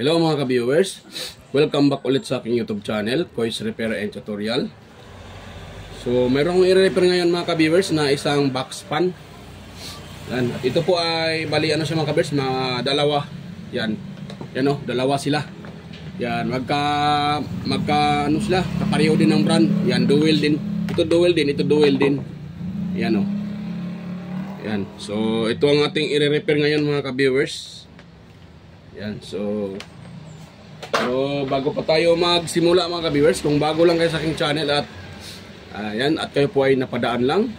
Hello mga ka-viewers, welcome back ulit sa aking YouTube channel, Koi's Repair and Tutorial. So mayroong i-repair ngayon mga ka-viewers na isang box fan. Yan. At ito po ay bali ano siya mga ka-viewers, mga dalawa. Yan o, dalawa sila. Yan, magka ano sila, kapareho din ng brand. Yan, dual din. Ito dual din, ito dual din. Yan o. Yan, so ito ang ating i-repair ngayon mga ka-viewers. Yan, so bago pa tayo magsimula mga ka-viewers, kung bago lang kayo sa aking channel at yan, at kayo po ay napadaan lang,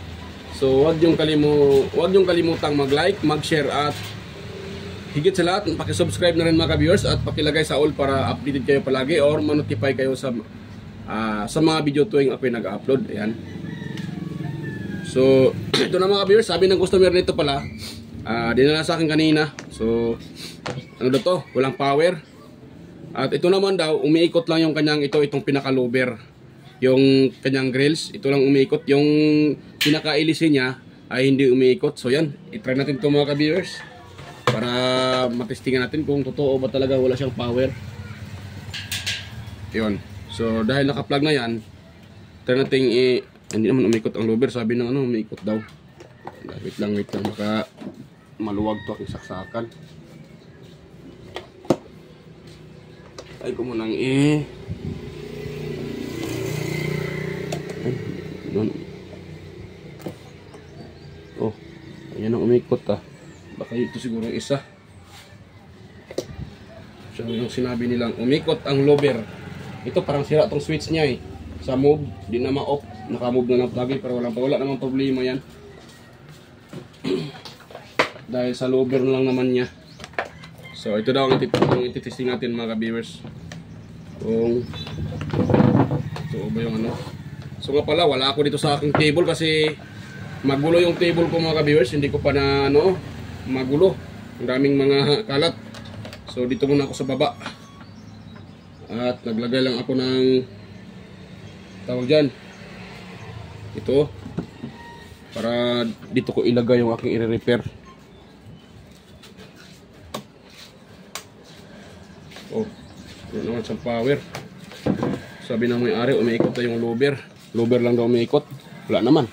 so huwag niyong kalimutang mag-like, mag-share at higit sa lahat, paki-subscribe na rin mga ka-viewers at pakilagay sa all para updated kayo palagi or ma-notify kayo sa mga video tuwing ako'y nag-upload. Ayan. So ito na mga ka-viewers, sabi ng customer nito pala, dinala sa akin kanina. So ano daw to? Walang power. At ito naman daw, umiikot lang yung kanyang itong pinaka-louver. Yung kanyang grills, ito lang umiikot. Yung pinaka-ilisin niya ay hindi umiikot. So yan, i-try natin ito mga ka-viewers para matestingan natin kung totoo ba talaga wala siyang power. Yun. So dahil naka-plug na yan, try natin hindi naman umiikot ang louver. Sabi ng ano, umiikot daw. Wait lang, baka maluwag to aking saksakan. Ay ko munang oh, ayan ang umikot baka ito siguro yung isa. So yung sinabi nilang umikot ang louver. Ito parang sira tong switch niya sa move, di na ma-off, naka-move na ng plug pero wala namang problema yan. Dahil sa louver na lang naman niya. So ito daw ang ititesting natin mga ka-viewers. Kung ito ba yung ano. So nga pala, wala ako dito sa aking table kasi magulo yung table ko mga ka-viewers. Hindi ko pa na ano, magulo. Ang daming mga kalat. So dito muna ako sa baba. At naglagay lang ako ng tawag dyan. Ito. Para dito ko ilagay yung aking i-repair. Oh, yun naman sa power. Sabi ng may-ari, umiikot na yung louver. Louver lang daw umiikot. Wala naman.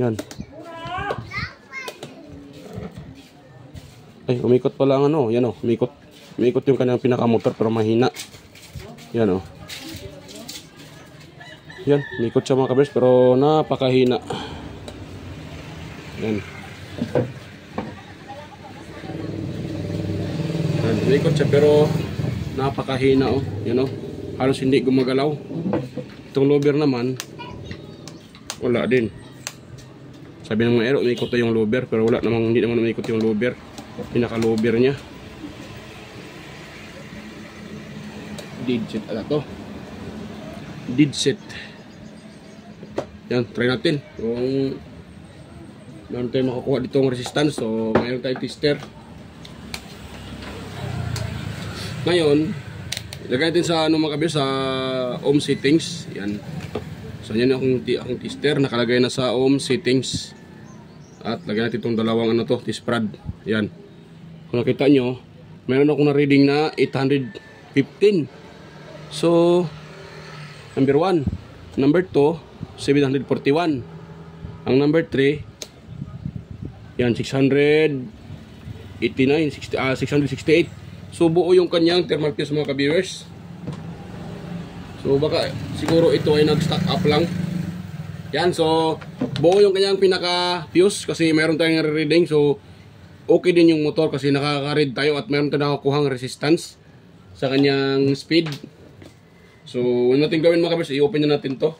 Yan. Ay, umikot pa lang ano. Yan o, umikot. Umikot yung kanyang pinakamotor pero mahina. Yan o. Yan, umikot siya mga kabers pero napakahina. Yan. Umikot siya pero napakahina oh. Yan oh. Halos hindi gumagalaw. Itong louver naman wala din. Sabi ng mga aero umikot na yung louver pero wala namang, hindi naman umikot yung louver. Pinaka-louver niya. Dead set ala to. Dead set. Yan, try natin. Kung meron tayong makukuha ditong resistance. So mayroon tayong tester. Ngayon, ilagay natin sa ano mga kabir, sa ohm settings. Yan. So yan yung akong tester, nakalagay na sa ohm settings. At lagyan natin itong dalawang ano to, test prod. Yan. Kung nakita nyo, meron akong na reading na 815. So number 1, number 2 741. Ang number 3 yan 689, 668. So buo yung kanyang thermal fuse mga ka-viewers. So baka siguro ito ay nag-stock up lang. Yan, so buo yung kanyang pinaka fuse kasi meron tayong reading. So okay din yung motor kasi nakaka-read tayo at meron tayong nakukuhang resistance sa kanyang speed. So ano natin gawin mga ka-viewers, i-open na natin to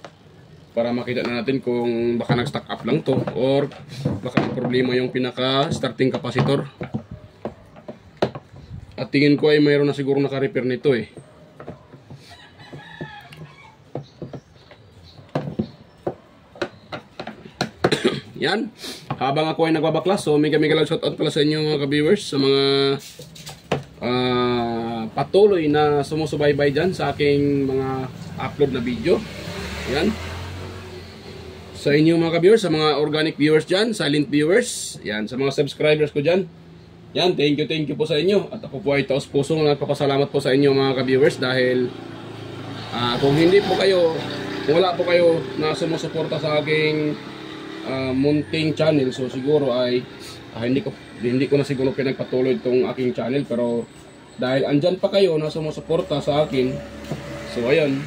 para makita na natin kung baka nag-stock up lang to or baka problema yung pinaka starting capacitor. At tingin ko ay mayroon na siguro naka-repair nito Yan. Habang ako ay nagbabaklas, so mega lang shoutout pala sa inyo mga ka-viewers, sa mga patuloy na sumusubaybay dyan sa aking mga upload na video. Yan. sa inyo mga ka-viewers, sa mga organic viewers dyan, silent viewers, yan, sa mga subscribers ko dyan. Yan, thank you po sa inyo. At ako po ay taos pusong nagpapasalamat po sa inyo mga ka-viewers dahil kung hindi po kayo, kung wala po kayo na sumusuporta sa aking munting channel, so siguro ay hindi ko na siguro pinagpatuloy itong aking channel, pero dahil andyan pa kayo na sumusuporta sa akin, so ayun,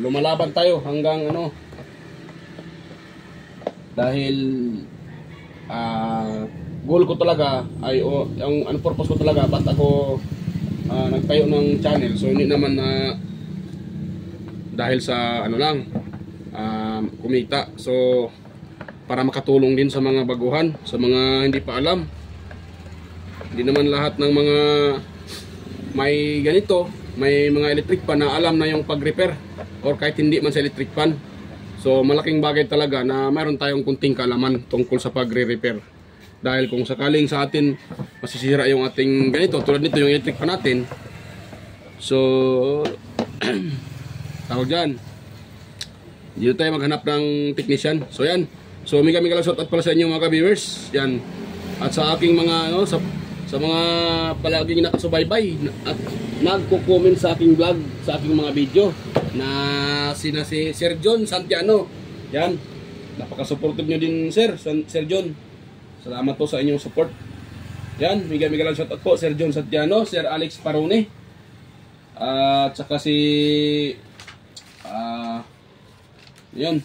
lumalaban tayo hanggang dahil goal ko talaga ay ang purpose ko talaga ba't ako nagtayo ng channel, so hindi naman na dahil sa kumita, so para makatulong din sa mga baguhan, sa mga hindi pa alam. Hindi naman lahat ng mga may ganito, may mga electric pan na alam na yung pag-repair, or kahit hindi man sa electric pan. So malaking bagay talaga na mayroon tayong kunting kaalaman tungkol sa pagre-repair. Dahil kung sakaling sa atin masisira yung ating ganito, tulad nito yung electric pan natin, so tawag dyan, dito tayo maghanap ng technician. So yan, so mega lang shoutout pala sa inyo mga ka-viewers yan, at sa aking mga sa mga palaging nakasubaybay at nagko-comment sa aking vlog, sa aking mga video, na si Sir John Santiano. Yan, napaka-supportive nyo din Sir John. Salamat po sa inyong support. Yan, mega lang shoutout po Sir John Santiano, Sir Alex Parone, at saka si yan,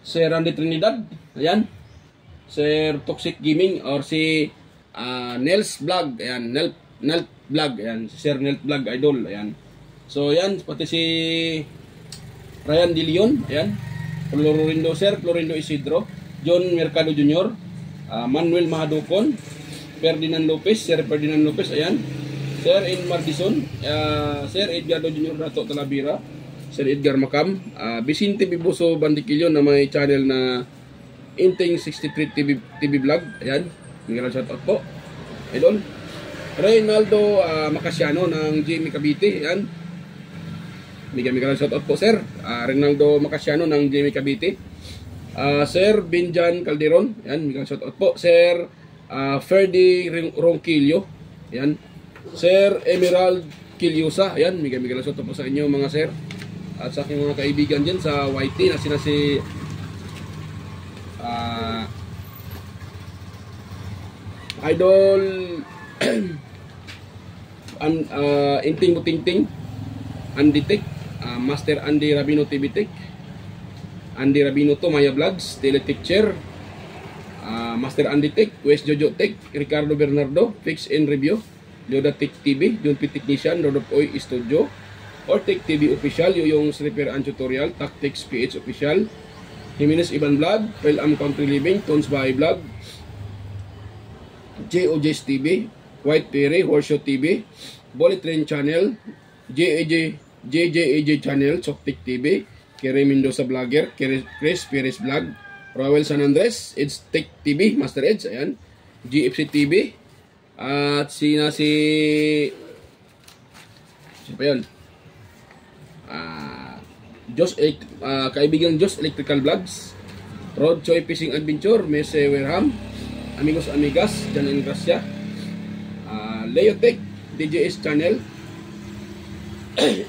Sir Randy Trinidad, ayan, Sir Toxic Gaming, or si Nels Vlog, ayan, Nelt Vlog, ayan, si Sir Nelt Vlog Idol, ayan. So yan, pati si Ryan De Leon, ayan, Florindo Isidro, John Mercado Jr., Manuel Mahadukon, Ferdinand Lopez, Sir Ferdinand Lopez, ayan, Sir In Martison, Sir Edgardo Jr. Rato Talavera, Sir Edgar Macam, Vicente Biboso Bandiquillo na may channel na Inting 63 TV Vlog, ayan, mga shoutout po, idol. Reynaldo Macasiano ng GMA Cavite, ayan, mga shoutout po Sir Reynaldo Macasiano ng GMA Cavite. Sir Benjan Calderon, ayan, mga shoutout po. Sir Ferdy Ronquillo, ayan, Sir Emerald Kilyosa, ayan, mga shoutout po sa inyo mga sir. At sa aking mga kaibigan dyan sa YT na si Idol Inting Butingting, Andy Tech, Master Andy Rabino TV Tech, Andy Rabino to Maya Vlogs, Teletech Chair, Master Andy Tech, West Jojo Tech, Ricardo Bernardo, Fix and Review, Leoda Tech TV, John P. Technician, Rodolf Oy Studio, Ortec TV Official, yung Repair and Tutorial, Tactics PH Official, Jimenez Iban Vlog, Pelam Country Living, Tons Bahay Vlog, JOJ's TV, White Perry, Horseshoe TV, Bullet Train Channel, JJAJ Channel, Soktik TV, Kere Mendoza Vlogger, Chris Perez Vlog, Roel San Andres, Ed's Tech TV, Master Ed's, ayan, GFC TV, at si pa yun? Kaibigan Diyos Electrical Vlogs, Road Choi Fishing Adventure, Mese Werham, Amigos Amigas, Jan and Gracia, Leotech, DJS Channel,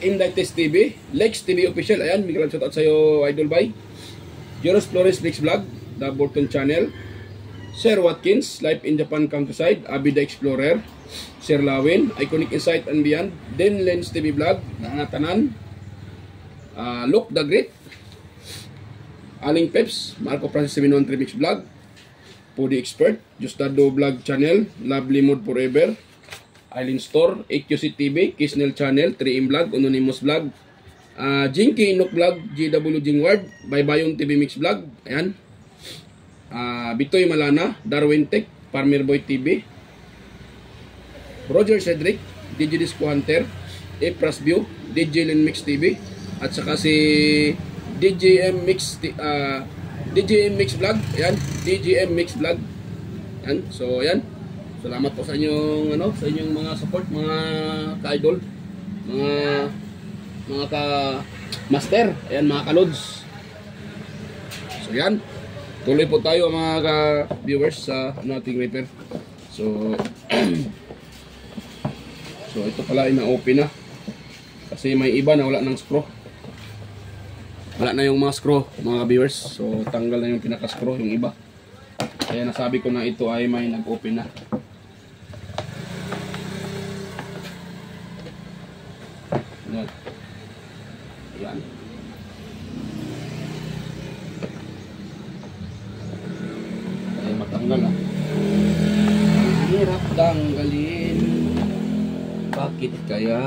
Indites TV, Lex TV Official, ayan, biglang shoutout sa'yo Idol Bay, Joros Flores Lex Vlog, The Bolton Channel, Sir Watkins, Life in Japan Countryside, Abida Explorer, Sir Lawin, Iconic Insight and Beyond, Den Lens TV Vlog, Nangatanan, Look the Great, Aling Peps, Marco Francis 713 Mix Vlog, Pudi Expert, Justado Vlog Channel, Lovely Mood Forever, Island Store, AQC TV, Kisnel Channel, 3M Vlog, Anonymous Vlog, Jinky Inok Vlog, GW Jingward, Baybayon TV Mix Vlog, ayan, Bitoy Malana, Darwin Tech, Farmer Boy TV, Roger Cedric, DJ Disco Hunter, Epras View, DJ Len Mix TV, at saka si DJM Mix Vlog, ayan, DJM Mix Vlog, ayan, so ayan, salamat po sa inyong sa inyong mga support, mga ka-idol, mga ka-master, ayan, mga ka-lods. So yan, tuloy po tayo mga viewers sa ating repair. So so ito pala ay na-open na kasi may iba na wala ng screw. Wala na yung mga screw mga viewers. So tanggal na yung pinaka-screw, yung iba. Kaya nasabi ko na ito ay may nag-open na. Yan. Yan. Kaya matanggal ah. Ang hirap tanggalin. Bakit kaya?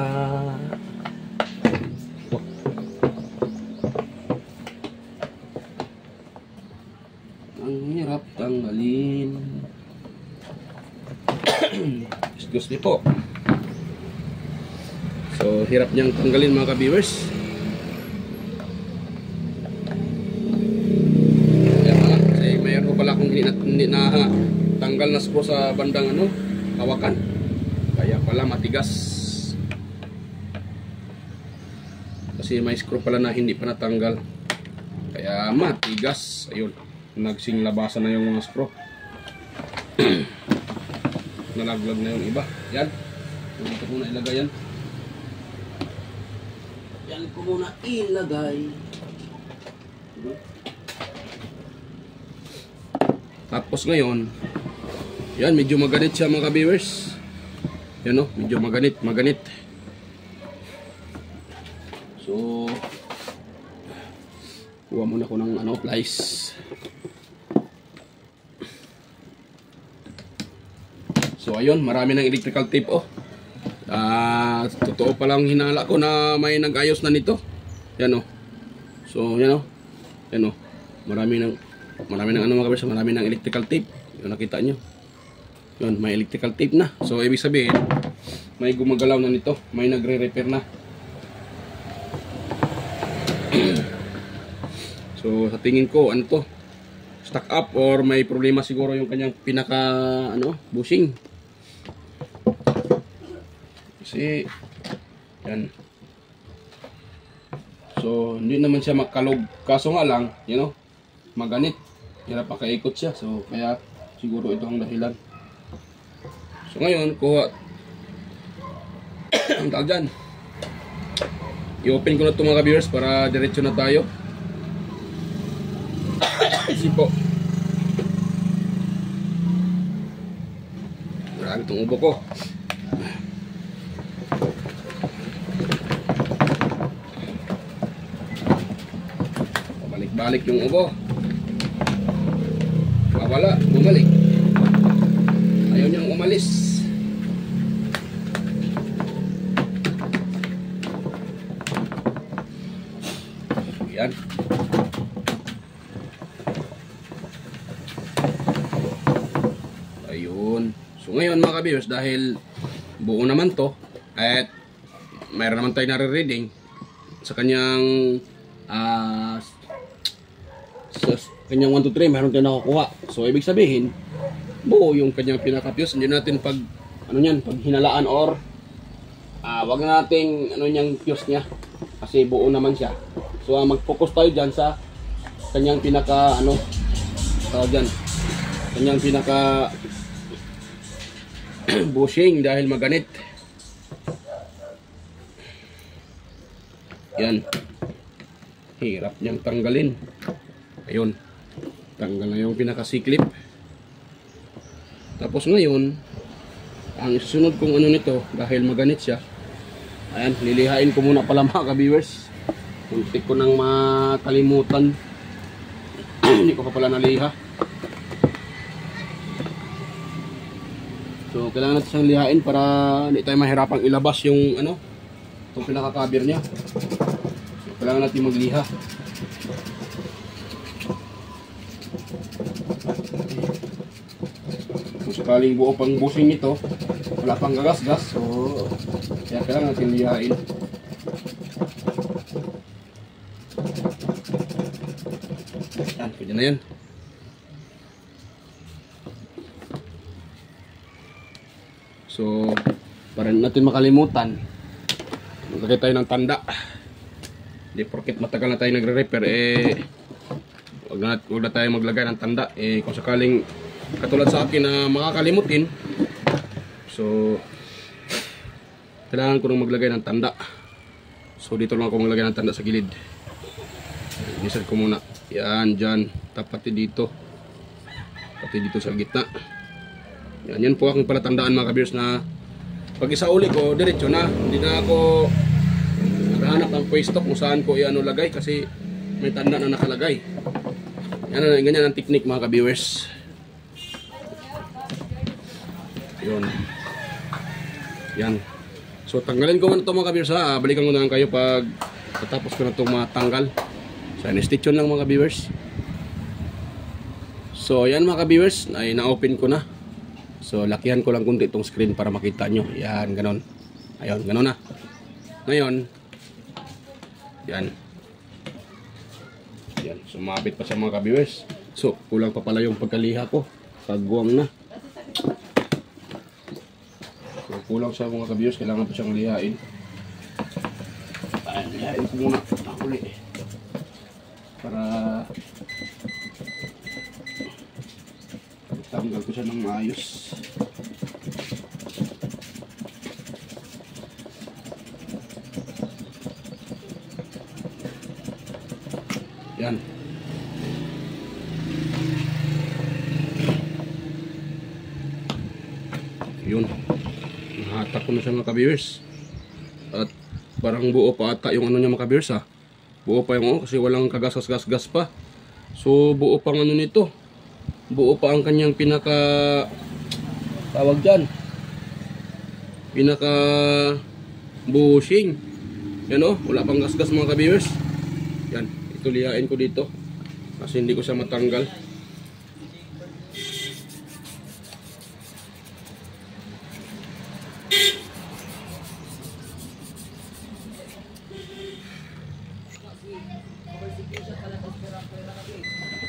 Ang hirap tanggalin. Excuse me po. So, hirap niyang tanggalin mga ka-viewers. Kaya pala, kasi mayroon ko pala akong hindi na tanggal na screw sa bandang hawakan. Kaya pala matigas. Kasi may screw pala na hindi pa natanggal. Kaya matigas. Ayun, nagsing labasan na yung mga screw. Nalaglag na yung iba. Yan. Dito ko na ilagay yan. Yan ko muna ilagay. Tapos ngayon, yan, medyo maganit siya mga viewers. Yan o, medyo maganit. So, kuha muna ko ng plies. So ayun, marami ng electrical tape oh. Totoo palang hinala ko na may nag-ayos na nito. Yan oh. So yan oh. Yan oh. Marami ng mga kabers, marami ng electrical tape. Yung nakita nyo. Yun, may electrical tape na. So ibig sabihin, may gumagalaw na nito. May nagre-repair na. So sa tingin ko, ano to? Stuck up or may problema siguro yung kanyang pinaka bushing. Kasi yan. So hindi naman siya makalog. Kaso nga lang, maganit. Hirap makaikot siya. So kaya siguro ito ang dahilan. So ngayon, kuha ang tawag dyan. I-open ko na ito mga viewers para diretso na tayo. Sipo. Marami itong ubo ko. Balik yung ubo. Wala, bumalik. Ayaw niyang umalis. Yan. Ayun. So ngayon mga ka-viewers, dahil buo naman to at mayroon naman tayo nare-reading sa kanyang kanyang 1, 2, 3, mayroon tayo nakakuha. So ibig sabihin, buo yung kanyang pinaka-fuse. Hindi natin pag pag hinalaan or wag na nating niyang fuse niya kasi buo naman siya. So mag-focus tayo diyan sa kanyang pinaka kanyang pinaka bushing dahil maganit. Yan. Hirap niyang tanggalin. Ayun. Tanggal na yung pinaka-C-clip. Tapos ngayon, ang susunod kong nito, dahil maganit siya, ayan, lilihain ko muna pala mga ka-viewers. Muntik ko nang makalimutan. Hindi ko pa pala naliha. So, kailangan natin siyang lihain para hindi tayo mahirapang ilabas yung itong pinaka-cover niya. So, kailangan natin magliha. Kung sakaling buo pang bushing nito, wala pang gagas-gas, so kaya kailangan natin lihain. Yan, pwede na yan. So, para natin makalimutan, maglagay tayo ng tanda. Hindi porket matagal na tayo nagre-repair, Huwag na tayo maglagay ng tanda. Kung sakaling katulad sa akin na makakalimutin, so kailangan ko nung maglagay ng tanda. So dito lang ako maglagay ng tanda sa gilid. Inisad ko muna. Yan, dyan. Pati dito. Pati dito sa gitna. Yan po aking palatandaan mga ka-viewers na pag isauli ko, diretso na. Hindi na ako naghahanap ng pwesto kung saan ko i-ano lagay kasi may tanda na nakalagay. Ganyan ang technique mga ka-viewers. Yun. Yan. So tanggalin ko muna ito mga ka-viewers ha. Balikan ko na lang kayo pag tapos ko na itong matanggal. So stitch yun lang mga ka-viewers. So yan mga ka-viewers, ay na-open ko na. So lakihan ko lang kunti itong screen para makita nyo. Yan, ganon. Ayun, ganon na. Ngayon, yan. Yan, sumabit pa sa mga ka-viewers. So kulang pa pala yung pagkaliha ko. Pagguwang na. So kulang sa mga ka-viewers, kailangan pa siyang lihain. Ayan, lihain ko muna. Nakuli. Para tanggal ko siya ng maayos. Yan. Yun. Nahatak ko na siya mga ka-viewers. At parang buo pa ata yung ano niya mga ka-viewers ha. Buo pa yung kasi walang kagas-gas pa. So buo pang ano nito. Buo pa ang kanyang pinaka tawag dyan. Pinaka bushing. Yan o, wala pang gas-gas mga ka-viewers. Yan, ito lihain ko dito. Kasi hindi ko siya matanggal.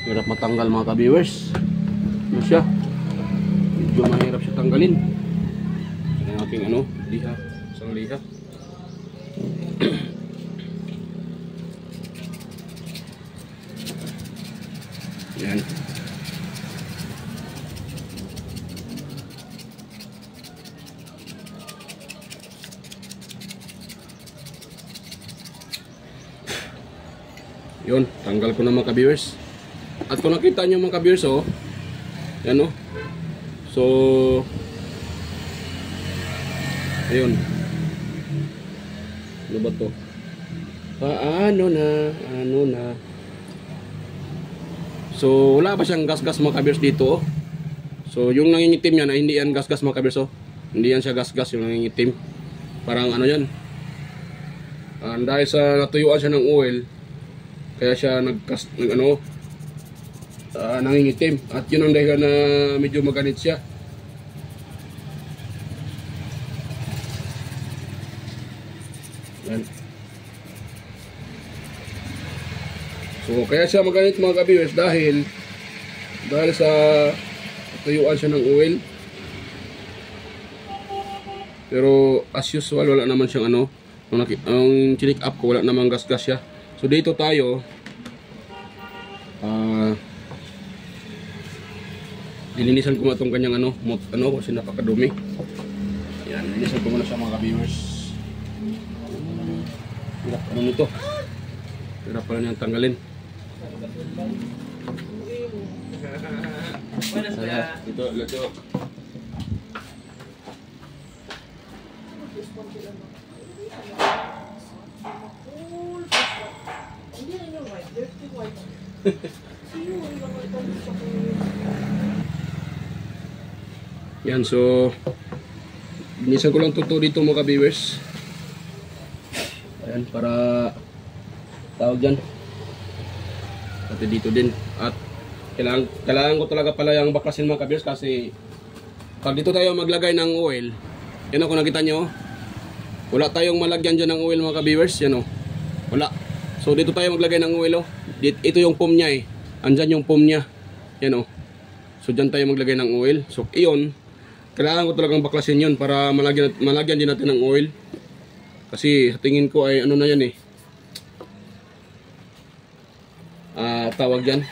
Hirap matanggal mga ka-viewers. Ano siya? Medyo mahirap siya tanggalin. Yan ang aking ano, liha. Isang liha. Yan. Yun, tanggal ko na mga ka-viewers. At kung nakita nyo mga ka-viewers, oh, yan oh. So, ayun. Ano ba to? Ano na. So, wala pa siyang gas-gas mga ka-viewers dito, oh. So, yung nangingitim yan, hindi yan gas-gas mga ka-viewers, oh. Hindi yan siya gas-gas, yung nangingitim. Parang ano yan. Dahil sa natuyuan siya ng oil, kaya siya nangingitim. At yun ang dahilan na medyo maganit siya. Yan. So kaya siya maganit mga ka-viewers dahil sa natuyuan siya ng oil. Pero as usual wala naman siyang ano. Ang chinik up ko wala namang gas-gas siya. So dito tayo dilinisan ko nga itong kanyang ano kasi napakadumi. Yan, linisan ko muna siya mga ka-viewers. Hirap ano nito. Hirap pala niyang tanggalin. Ito. Yan, so linisan ko lang ito dito mga ka-viewers. Ayan, para tawag dyan. Pati dito din. At kailangan ko talaga pala yung baklasin mga ka-viewers kasi pag dito tayo maglagay ng oil, yan o, kung nakita nyo, wala tayong malagyan dyan ng oil mga ka-viewers. Yan o, wala. So dito tayo maglagay ng oil o. Ito yung foam niya eh. Andyan yung foam niya. Yan o. So dyan tayo maglagay ng oil. So iyon, kailangan ko talagang baklasin yun para malagyan din natin ng oil. Kasi tingin ko ay ano na yan eh. Tawag yan.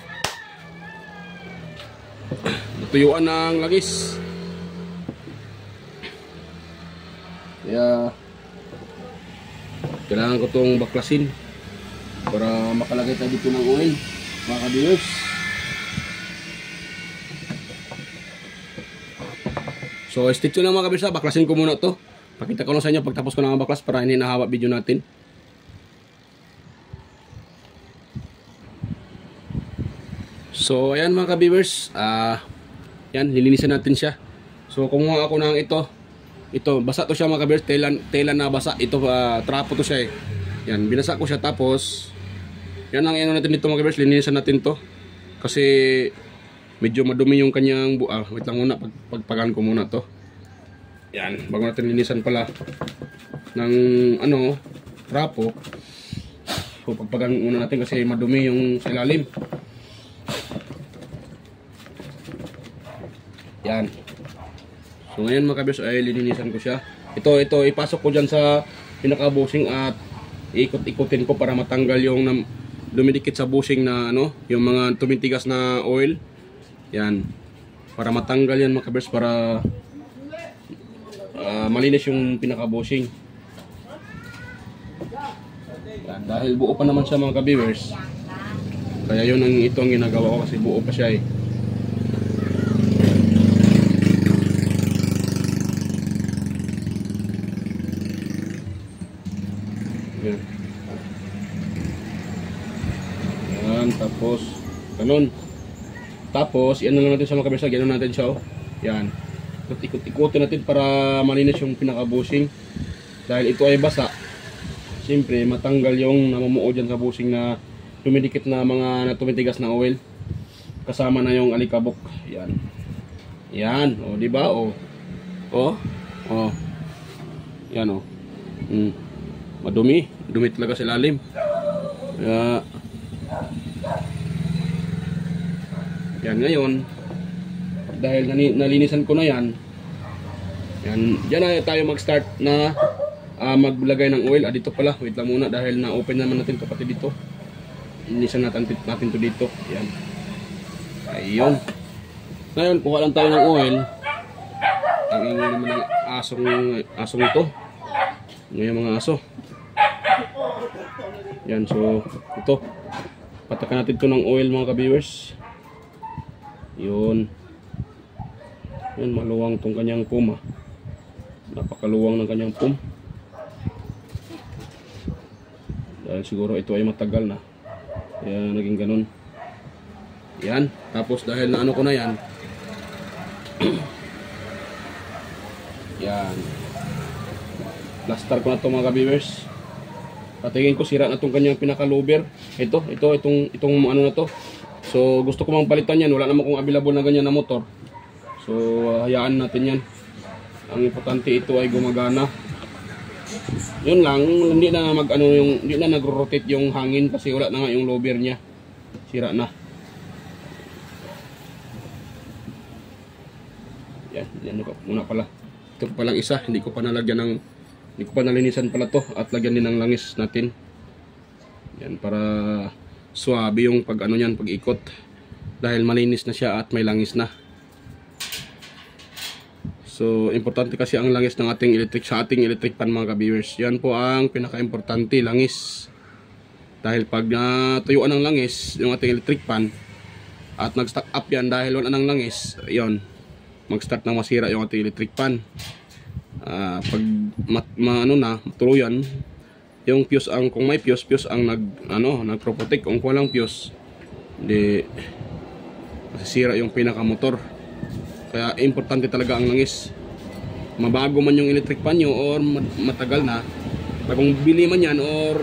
tuyuan ng langis. Kaya kailangan ko itong baklasin para makalagay tayo dito ng oil, mga ka-viewers. So stay tuned lang mga ka-viewers, baklasin ko muna to. Pakita ko lang sa inyo pagtapos ko ng baklas para hindi nahaba video natin. So ayan mga ka-viewers, yan, lilinisan natin siya. So kumuha ako ng ito, basa to siya mga ka-viewers, tela na basa. Ito, trapo to siya eh. Yan, binasa ko siya, tapos yan ang ano natin dito mga ka-viewers, lilinisan natin to. Kasi medyo madumi yung kanyang wait lang muna, pagpagan ko muna to. Yan, bago natin linisan pala ng trapo. So pagpagan muna natin kasi madumi yung sa ilalim. Yan. So ngayon mga ka-viewers ay linisan ko siya. Ito ipasok ko dyan sa pinaka-bushing at ikot-ikotin ko para matanggal yung dumidikit sa bushing na yung mga tumitigas na oil. Yan. Para matanggal yan mga ka-viewers, para malinis yung pinaka-bushing. Yan. Dahil buo pa naman siya mga ka-viewers, kaya yun ito ang ginagawa ko kasi buo pa siya eh. Yan. Yan, tapos ganun. Tapos yan na lang natin sa mga kabisa, ganoon natin siya oh. Yan. Ikot-ikotin natin para malinis yung pinaka-bushing. Dahil ito ay basa, siyempre matanggal yung namumuo dyan sa bushing na dumidikit na mga tumitigas na oil. Kasama na yung alikabok. Yan. Yan, oh, di ba? Oh. Oh. Oh. Yan oh. Madumi, dumi talaga sa ilalim. Yan ngayon, dahil nalinisan ko na yan, dyan na tayo mag-start na maglagay ng oil. Dito pala, wait lang muna dahil na-open naman natin ito pati dito. Linisan natin to dito. Yan. Ayun. Ngayon, kuha lang tayo ng oil. Ang ingay naman ng asong ito. Ngayon mga aso. Yan, so ito patakan natin ito ng oil mga ka-viewers. Yun. Yan, maluwang tong kanyang pum. Napakaluwang ng kanyang pum. Dahil siguro ito ay matagal na, kaya naging ganun. Yan, tapos dahil na ko na yan. Yan, plaster ko na ito mga ka-viewers. Patingin ko sira na itong kanyang pinaka-lober. Itong na to. So gusto ko mang palitan yan. Wala naman kung available na ganyan na motor. So hayaan natin yan. Ang importante ito ay gumagana. Yun lang, hindi na hindi na nagro-rotate yung hangin kasi wala na nga yung lober niya. Sira na. Yan muna pala. Ito pa lang isa, hindi ko pa nalinisan pala to at lagyan din ng langis natin. Yan, para swabe yung niyan, pag-ikot. Dahil malinis na siya at may langis na. So, importante kasi ang langis ng ating ating electric pan mga ka-viewers. Yan po ang pinaka-importante, langis. Dahil pag natuyuan ng langis yung ating electric pan at nag-stack up yan dahil wala ng langis, yon, mag-start na masira yung ating electric pan. Pag tuluyan yung fuse, kung may fuse ang nagpro-protect. Kung walang fuse, hindi masisira yung pinaka-motor. Kaya importante talaga ang langis. Mabago man yung electric pan nyo or matagal na, bagong bili man yan or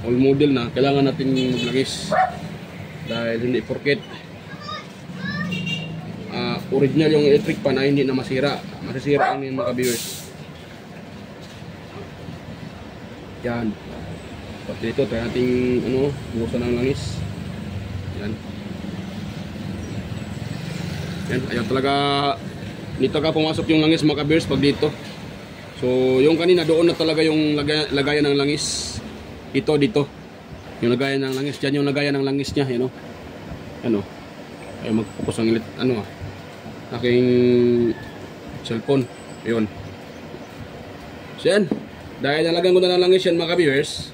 all model na, kailangan natin maglangis. Dahil hindi porket original yung electric pan ay hindi na masisira ang mga ka-viewers. Yan. Pati dito try nating buhusan ng langis. Yan. Yan, ayaw talaga dito ka pumasok yung langis mga ka-viewers pag dito. So yung kanina doon na talaga yung lagayan ng langis. Dito yung lagayan ng langis, diyan yung lagayan ng langis niya, Ay mag-focus ang aking cellphone. Ayun. So yan. Dahil nalagyan ko na ng langis yan mga ka-viewers.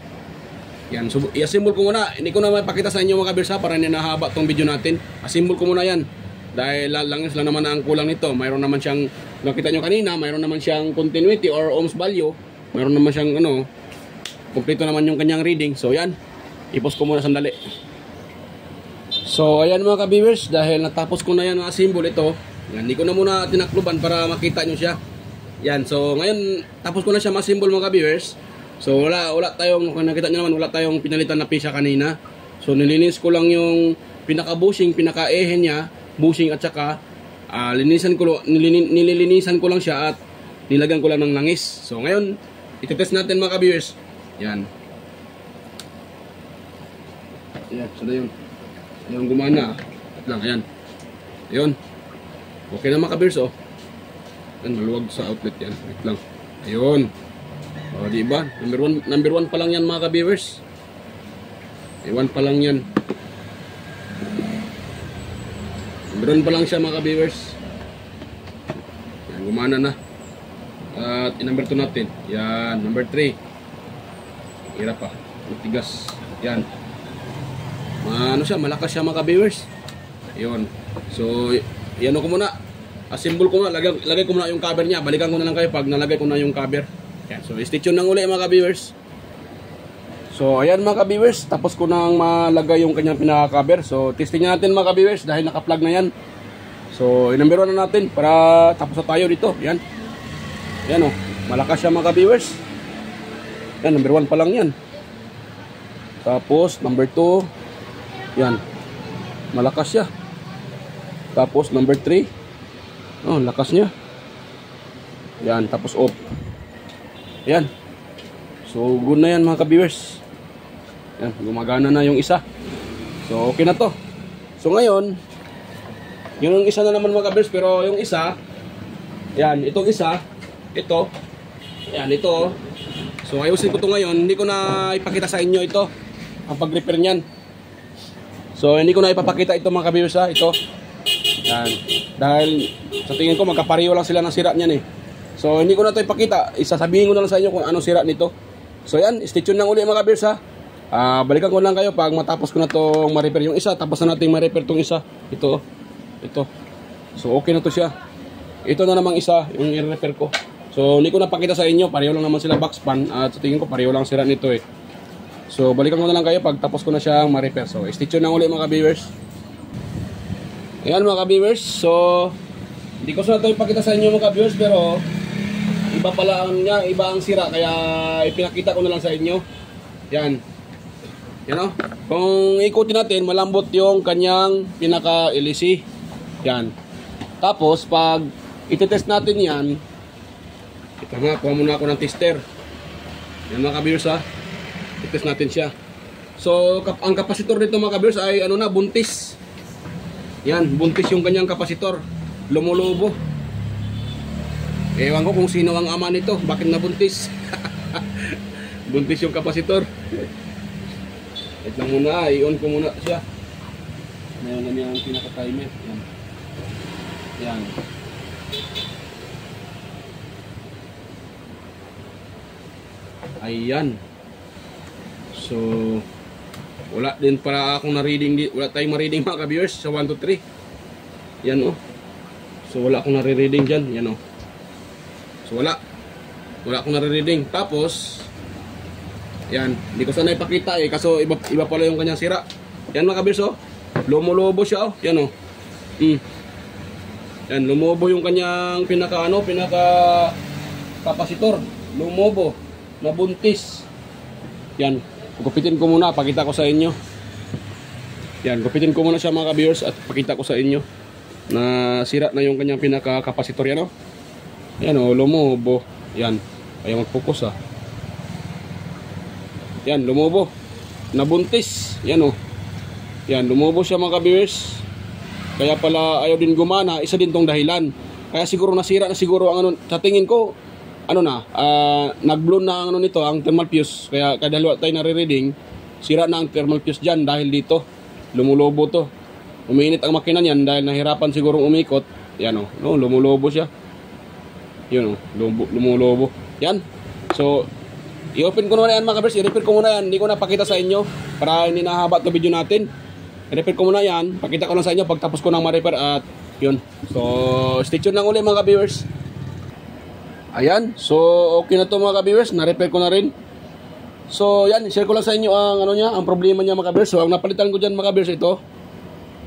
Yan. So i-assemble ko muna. Hindi ko na mapakita sa inyo mga ka-viewers ha, para hindi nahaba tong video natin. Assemble ko muna yan. Dahil langis lang naman ang kulang nito. Mayroon naman siyang, nakita nyo kanina, mayroon naman siyang continuity or ohms value. Mayroon naman siyang kumpleto naman yung kanyang reading. So yan. I-post ko muna sandali. So ayan mga ka-viewers, dahil natapos ko na yan ang assemble ito. Yan, hindi ko na muna tinakluban para makita nyo siya. Yan, so ngayon tapos ko na siya ma-assemble mga ka-viewers. So wala tayong, kung nakita nyo naman, wala tayong pinalitan na pisa kanina. So nilinis ko lang yung pinaka-bushing, pinaka-ehe niya, bushing at saka nililinisan ko lang siya at nilagyan ko lang ng langis. So ngayon, iti-test natin mga ka-viewers. Yan. Yan, so na yun. Yung gumana. Lang, ayan. Ayun. Okay na mga ka-viewers, oh. Yan, maluwag sa outlet yan. Wait lang. Ayun. O, diba? Number one pa lang yan mga ka-viewers. Number 1 pa lang yan. Number 1 pa lang siya mga ka-viewers. Yan, gumana na. At number 2 natin. Yan, number 3. Hirap pa. Matigas. Yan. Siya, malakas siya mga ka-viewers. Ayun. So, yan ko muna. Assemble ko muna. Lagay ko muna yung cover niya. Balikan ko na lang kayo pag nalagay ko na yung cover. Yan. So, stay tuned lang ulit mga ka-viewers. So, ayan mga ka-viewers. Tapos ko nang malagay yung kanyang pinaka-cover. So, testing natin mga ka-viewers dahil naka-plug na yan. So, number 1 na natin para tapos na tayo dito. Yan. Yan malakas siya mga ka-viewers. Yan, number 1 pa lang yan. Tapos, number 2. Yan. Malakas siya. Tapos number 3. Oh, lakas niya. Yan, tapos off. Yan. So, good na yan mga ka-viewers. Yan, gumagana na yung isa. So, okay na to. So, ngayon, yung isa na naman mga ka-viewers, pero yung isa, yan, itong isa, ito, yan, ito. So, ayusin ko to ngayon. Hindi ko na ipakita sa inyo ito, ang pag-repair niyan. So, hindi ko na ipapakita ito mga ka-viewers ha, ito. Yan. Dahil sa tingin ko magkapareho lang sila ng sira niyan eh. So, hindi ko na ito ipakita. Isasabihin ko na lang sa inyo kung anong sira nito. So, yan. Stay tuned lang ulit mga ka-viewers ha. Balikan ko lang kayo pag matapos ko na itong ma-repair yung isa. Tapos na natin ma-repair itong isa. Ito. Ito. So, okay na to siya. Ito na namang isa yung i-repair ko. So, hindi ko na pakita sa inyo. Pareho lang naman sila box pan. At sa tingin ko pareho lang sira nito eh. So, balikan ko na lang kayo pag tapos ko na siyang ma-repair. So, stay tuned lang ulit mga ka-viewers. Ayan mga ka-viewers. So, hindi ko na ito ipakita sa inyo mga ka-viewers, pero iba pala ang niya, iba ang sira. Kaya ipinakita ko na lang sa inyo. Yan. Yan o. Kung ikutin natin, malambot yung kanyang pinaka-LEC. Yan. Tapos, pag iti-test natin yan, ito nga, kuha muna ako ng tester. Yan mga ka-viewers ha. I-test natin siya. So, ang kapasitor nito mga ka-viewers ay buntis. Yan, buntis yung kanyang kapasitor. Lumulubo. Ewan ko kung sino ang ama nito. Bakit nabuntis? Buntis yung kapasitor. Wait lang muna, i-on ko muna siya. Mayroon na yung pinaka-timer. Yan. Yan. Ayan. So, wala din para akong na-reading. Wala tayong ma-reading mga ka-viewers sa 1, 2, 3. Yan So, wala akong nare-reading dyan. Yan So, wala akong nare-reading. Tapos, yan. Hindi ko sana ipakita eh. Kaso, iba pala yung kanyang sira. Yan mga ka-viewers Lumulobo siya Yan Yan, lumobo yung kanyang pinaka kapasitor. Lumobo. Nabuntis. Yan. Gupitin ko muna, pakita ko sa inyo. Yan, gupitin ko muna siya mga ka-viewers at pakita ko sa inyo na sira na yung kanyang pinaka-kapasitor yan Yan lumobo. Yan, ayaw mag-focus Yan, lumobo. Nabuntis. Yan Yan, lumobo siya mga ka-viewers. Kaya pala ayaw din gumana, isa din tong dahilan. Kaya siguro nasira na siguro ang sa tingin ko nag-blown na ang nito, ang thermal fuse. Kaya dalawa tayo nare-reading, sira na ang thermal fuse dyan dahil dito lumulobo to. umiinit ang makina niyan dahil nahirapan sigurong umikot. Yan oh, no, lumulobo siya. Yun oh, lumulobo. Yan. So, i-open ko muna yan mga kabers, i-repair ko muna yan. Hindi ko na pakita sa inyo para hindi nahaba ito video natin. I-repair ko muna yan. Pakita ko lang sa inyo pagtapos ko ng ma-repair at yun. So, stay tuned lang ulit mga ka-viewers. Ayan. So, okay na to mga ka-viewers. Na-repair ko na rin. So, yan. Share ko lang sa inyo ang ano niya, ang problema niya mga ka-viewers. So, ang napalitan ko dyan mga ka-viewers ito.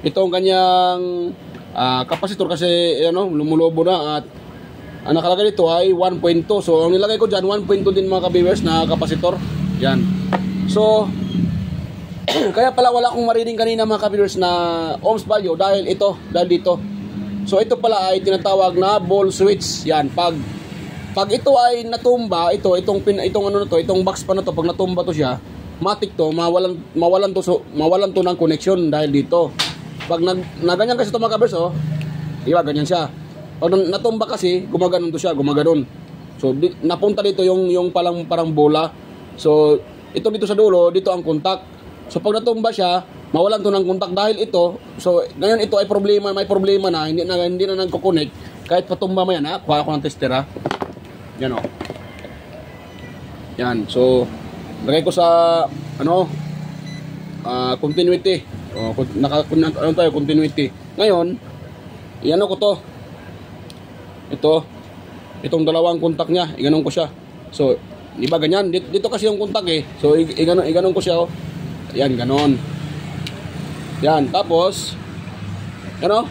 Ito ang kanyang kapasitor kasi ano, lumulobo na at ang nakalagay dito ay 1.2. So, ang nilagay ko dyan, 1.2 din mga ka-viewers na kapasitor. Yan. So, kaya pala wala akong marinig kanina mga ka-viewers na ohms value dahil dito. So, ito pala ay tinatawag na ball switch. Yan. Pag ito ay natumba, itong ano na to, itong box pa na to, pag natumba to siya, matik to, mawalan to ng connection dahil dito. Pag naganyan kasi to mga ka-viewers, oh, diba, ganyan siya. Pag natumba kasi, gumaganon to siya, gumaganon. So, napunta dito yung parang bola. So, ito dito sa dulo, dito ang kontak. So, pag natumba siya, mawalan to ng kontak dahil ito. So, ngayon ito ay may problema na, hindi na nagko-connect. Kahit patumba mo yan, ha? Kuha ko ng tester, ha? Yan, o. Yan. So, lagay ko sa, continuity. O, continuity. Ngayon, iano ko to. Itong dalawang kontak niya, iganon ko siya. So, di ba ganyan? Dito kasi yung kontak eh. So, iganon ko siya, oh. Yan, ganon. Yan, tapos ano?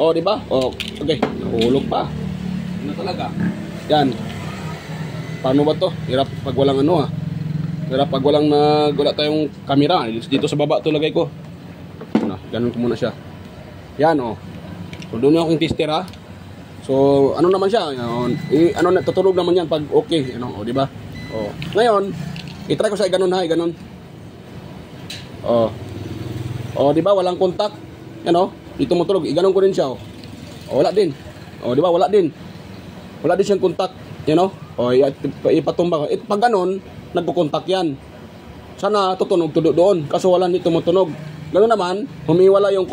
Oh, di ba? Oh, okay, nahulog pa. Ano talaga? Yan. Paano ba to? Hirap pag walang Hirap pag wala tayong camera. Dito sa baba to lagay ko. Ganon ko muna siya. Yan, oh. So, doon yung akong tester, ha. So, ano naman siya? Tutulog naman yan pag okay. O, di ba? O. Ngayon, i-try ko sa iganon ha, iganon. O. O, di ba? Walang kontak. Dito matulog. Iganon ko rin siya, o. O, wala din. O, di ba? Wala din. Wala din siyang kontak. O, ipatumba ko. Pag ganon, nagkukontak yan. Sana tutunog doon. Kaso wala dito matunog. Ganon naman, humiwala yung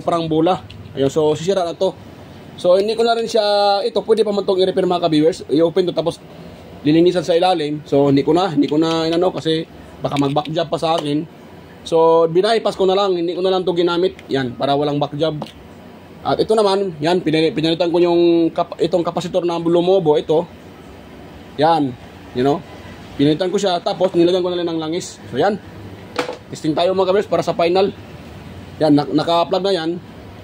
parang bola. Ayun, so, sisira na to. So, hindi ko na rin siya, pwede pa man itong i-repair mga ka-viewers. I-open to tapos lilinisan sa ilalim. So, hindi ko na kasi baka mag-back job pa sa akin. So, binaypas ko na lang, hindi ko na lang ito ginamit. Yan, para walang back job. At ito naman, yan, pinalitan ko itong kapasitor na lumobo, ito. Yan, pinalitan ko siya, tapos nilagyan ko na rin ng langis. So, yan. Testing tayo mga ka-viewers para sa final. Yan, naka-plug na yan.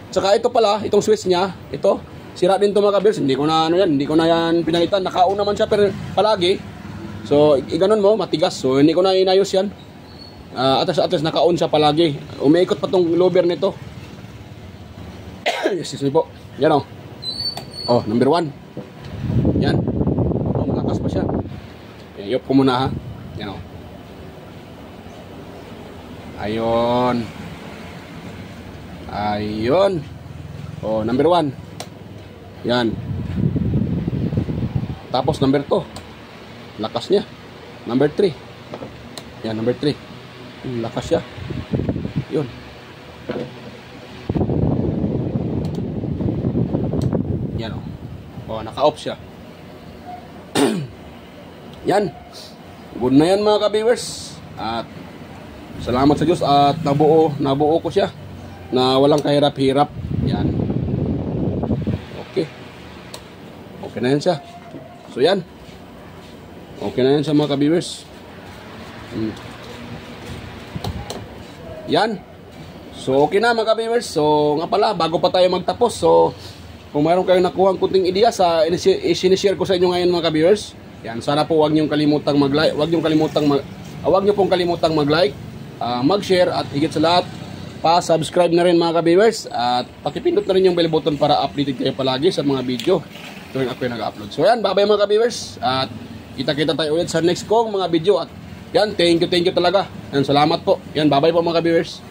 Saka ito pala, itong switch niya, ito, sira din ito mga ka-viewers. Hindi ko na yan pinalitan. Nakaon naman siya palagi. So, iganon mo, matigas. So, hindi ko na inayos yan. Atas nakaon siya palagi. Umiikot pa itong lower nito. Excuse me po. Yan o. Oh, number 1. Yan. Oh, malakas pa siya. Iyop ko muna ha. Yan o. Ayun. Ayun. Oh, number 1. Yan. Tapos number 2. Lakas niya. Number 3. Yan, number 3. Lakas siya. Yun. Yan o. Oh, naka-off siya. Yan. Good na yan mga ka-viewers. At salamat sa Diyos at nabuo ko siya na walang kahirap-hirap. Yan. Okay. Okay na yan siya. So yan. Okay na yan siya mga ka-viewers. Yan. So okay na mga ka-viewers. So nga pala, bago pa tayo magtapos, so kung mayroon kayong nakuha ang kunting ideya sa sinishare ko sa inyo ngayon mga ka-viewers, yan, sana po huwag niyong kalimutang mag-like, huwag niyo pong kalimutang mag-like, mag-share at higit sa lahat, pa-subscribe na rin mga ka-viewers at pakipindot na rin yung bell button para updated kayo palagi sa mga video tuwing ako yung nag-upload. So yan, bye-bye mga ka-viewers at kita-kita tayo ulit sa next kong mga video at yan, thank you talaga. Yan, salamat po. Yan, bye-bye po mga ka-viewers.